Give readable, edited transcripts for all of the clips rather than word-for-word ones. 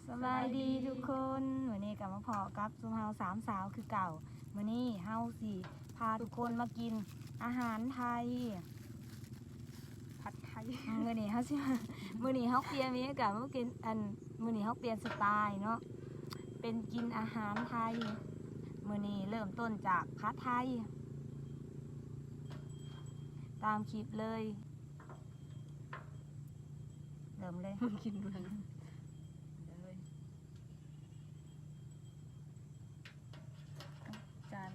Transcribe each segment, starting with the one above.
สบายดีทุกคนวันนี้กลับมาพอกับซุมเฮาสามสาวคือเก่าวันนี้เฮาสิพาทุกคนมากินอาหารไทยผัดไทย มื้อนี้เฮาสิมื้อนี้เฮาเปลี่ยนมีกับมื้อกินมื้อนี้เฮาเปลี่ยนสไตล์เนาะเป็นกินอาหารไทยมื้อนี้เริ่มต้นจากผัดไทยตามคลิปเลยเริ่มเลย มันกินมันเลยจาน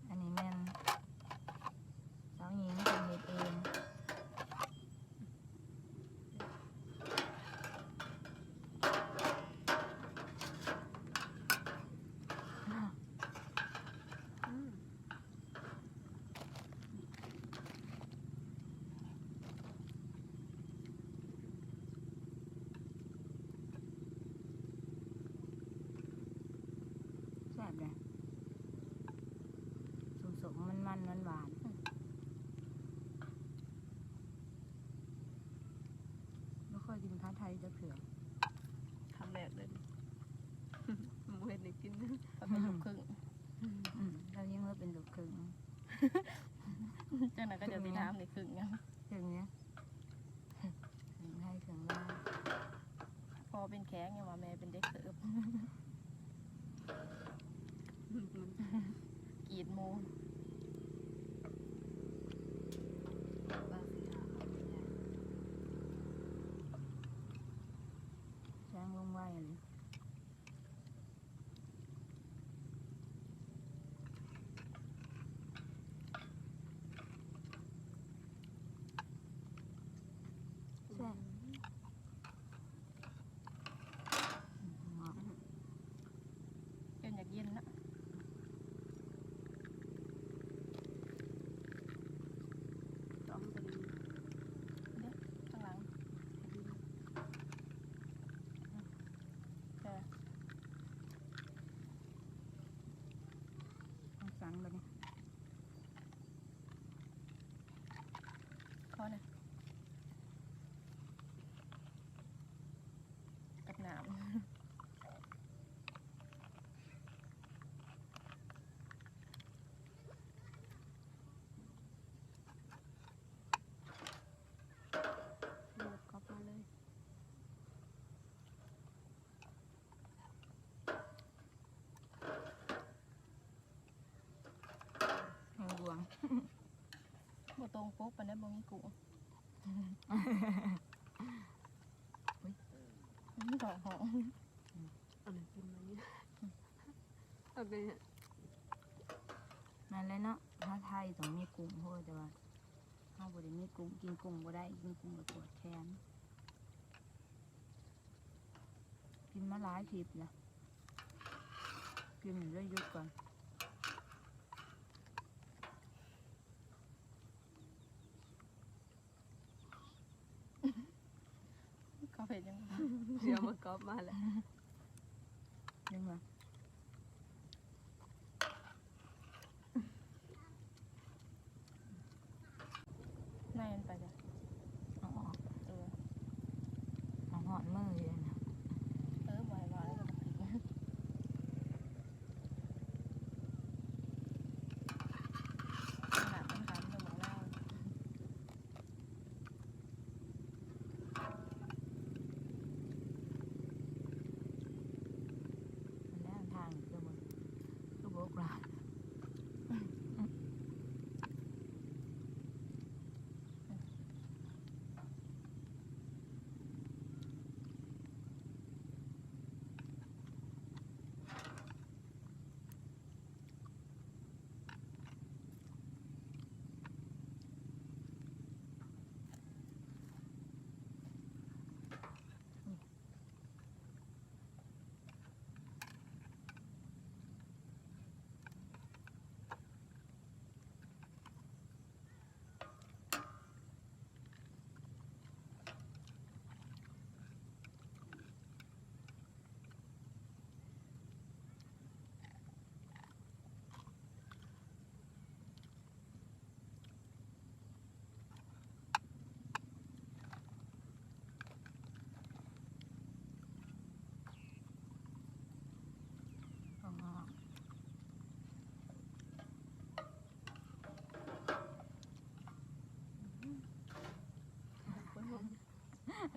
อันนี้แม่นสาวหญิงเป็นเฮ็ดเองแซ่บเลยสมๆมันๆหวานๆไม่ค่อยกินผัดไทยจะเผื่อ คำแรกเลยหมูเห็ดนี่กินก็เป็นลูกครึ่ง เรายังว่าเป็นลูกครึ่ง จังนั้นก็จะมีน้ำในครึ่งยัง ครึ่งเนี้ยครึ่งไทยครึ่งลาว พอเป็นแข้งยังว่าแม่เป็นเด็กเสิร์ฟกรีดหมู แซงลงไว้เลยแซ่บเหมาะ จนอยากเย็นละ ต้องเป็น เด็กข้างหลังเออ ต้องสั่งเลยนี่ ข้อเนี่ยกับน้ำ หมดกลับมาเลย แหงบวง บ่ตรงปุ๊บปานนั้นบ่มีกุ้งสองห้อง อะไรกินมาเนี่ยเอาไปเนี่ย นั่นแหละเนาะถ้าไทยต้องมีกุ้งเพราะว่าแต่ว่าเฮาบ่ได้มีกุ้งกินกุ้งบ่ได้กินกุ้งก็ปวดแขนกินมาหลายคลิปแล้วกินเรื่อยๆหยุดก่อน เขาเผ็ดยัง เดี๋ยวมากลับมาแหละ ยังไง ในมันไปจ้ะ เอาออก เออ เอาหอดมือเลยนะ บ่อยว่าแล้วก็พริกหนักมันทำจะหมดแล้ว มันแล้วทางคือมันคือบอกลา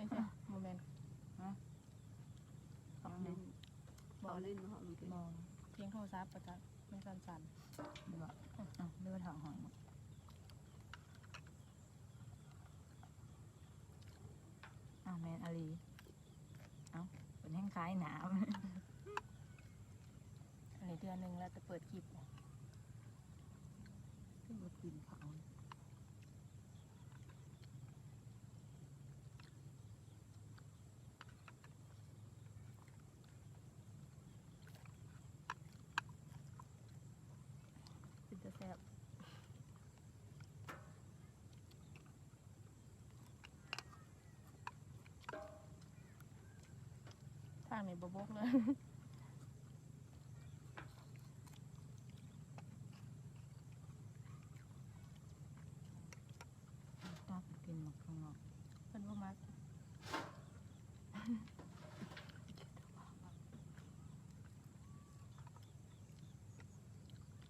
ไม่ใช่โมเมนต์ ตอกเล่นบอกเล่นมาหอมกิน มอง เพียงโทรศัพท์ประจักษ์ไม่สั่น ดูว่าเลือดหางหอยแมนอาลีเป็นแห้งคล้ายหนาม ๆอันนี้เดือนหนึ่งแล้วจะเปิดคลิป ขึ้นมากินเขา เป็นจะแซ่บทางนี้บบกเลย ตักกินหมักข้างนอก เป็นบ่มัก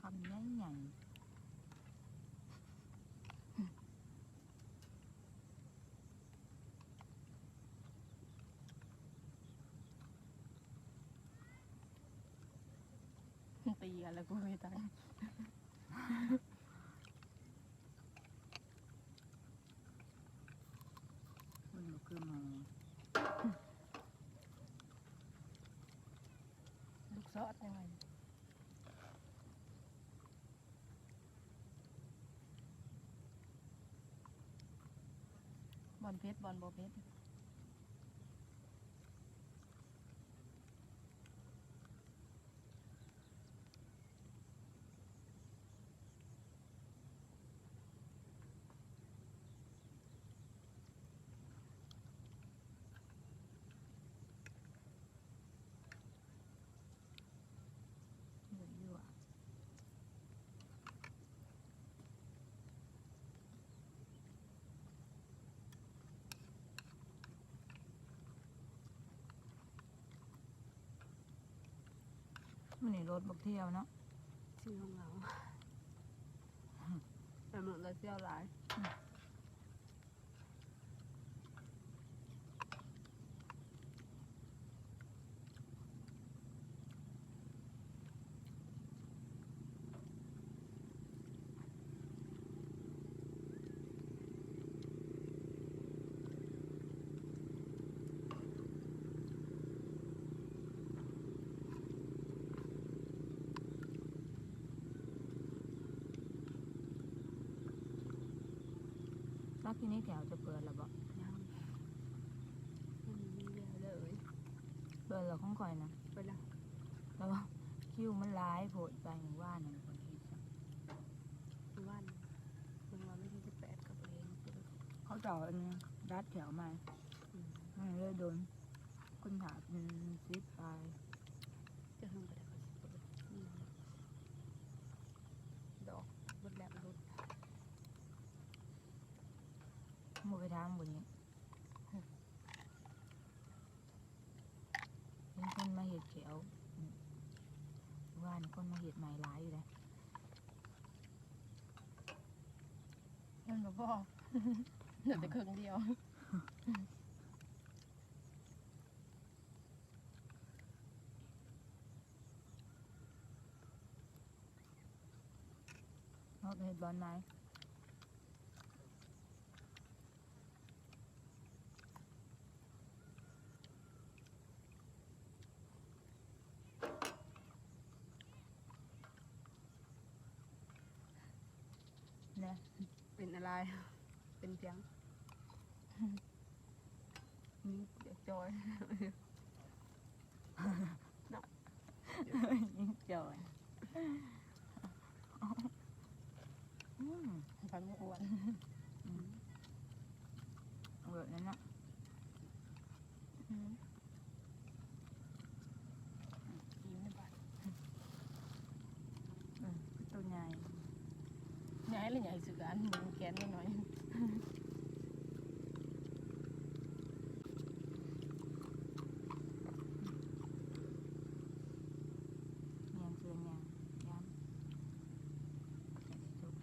คำใหญ่ใหญ่ ตีกันแล้วกูไม่ตัง มันก็คือหมอ ลูกซอสยังไงบอลเพชรบอลโบเพชร เหลืออยู่อ่ะมันนี่รถบักเที่ยวเนาะ ชื่อของเราแต่หมดแล้วเที่ยวหลาย รักที่นี่แถวจะเปิดหรือเปล่า ยังไม่มีเยอะเลย เปิดเหราของข่อยนะ ไปละ แล้วว่าคิวมันร้ายโผดไปหนึ่งว่าหนึ่งคนคิดซะ วันเป็นวันที่18กับเอง เขาจ่ออันนี้รัดแถวมามันเลยโดนคนถามเป็นซิปไป จะทำไปได้ก็สิบดอกบนแบบรถ หมดไปทางบนนี้เป็นคนมาเห็ดเขียวว่านี่คนมาเห็ดใหม่ร้ายอยู่เลย มันบ่พอ เหลือแต่ครึ่งเดียว เขาไปเห็ดบอลไหมเนี่ย เป็นอะไร เป็นเพียง นี่เดี๋ยวจอย ยิ่งจ่อยพันอ้วน เบิดนั่นนะ ยิ้มในบ้าน ตัวใหญ่ ใหญ่เลยใหญ่สุดอันมึงแกนนิดหน่อย เงียงเสืองยางย้ำจุก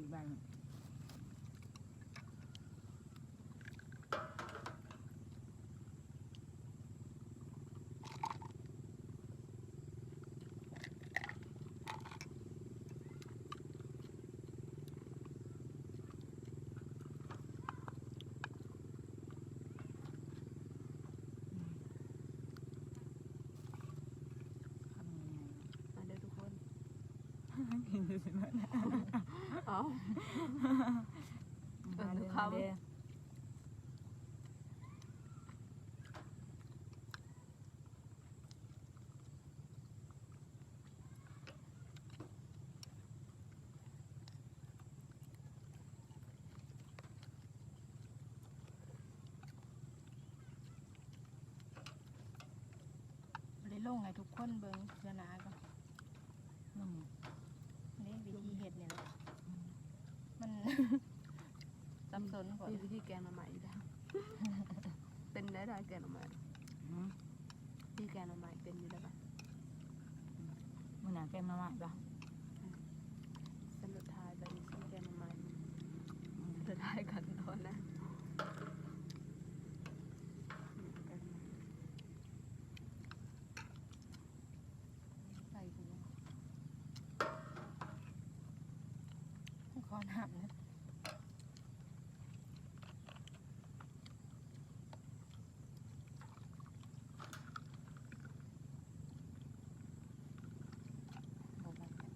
อีกใบหนึ่งทำยังไง มาเด้อทุกคน กินดูสิมัน เอา มาเด้อ คำ มาเด้อเลยลงให้ทุกคนเบิ่งเพื่อหนาก่อน อืม นี่วิธีเฮ็ดเนี่ยแหละมัน สับสนก่อน มีวิธีแกงหน่อไม้อีกแล้วเป็นได้แกงหน่อไม้ อืม ที่แกงหน่อไม้เป็นอยู่แล้วปะ มันหนาแก้มน้ำมันปะ สรุปท้ายแบบนี้ซื้อแกงหน่อไม้จะได้กันตอนนะใส่ถุง ขอน้ำนะบ่บัดเนี่ย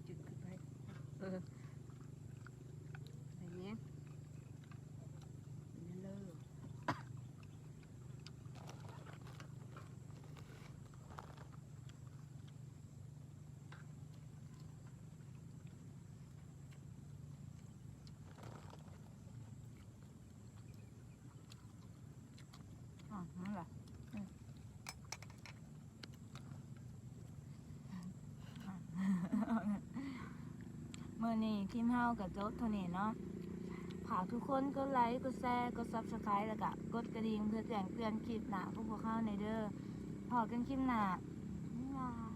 จุดขึ้นไป อย่างเงี้ยเลิก อ๋อนั่นแหละ มื้อนี้คลิปเฮาก็จบเท่านี้เนาะฝากทุกคนกดไลค์กดแชร์กด Subscribe แล้วก็กดกระดิ่งเพื่อแจ้งเตือนคลิปหน้าของพวกเฮาในเด้อพอกันคลิปหน้าบ๊ายบาย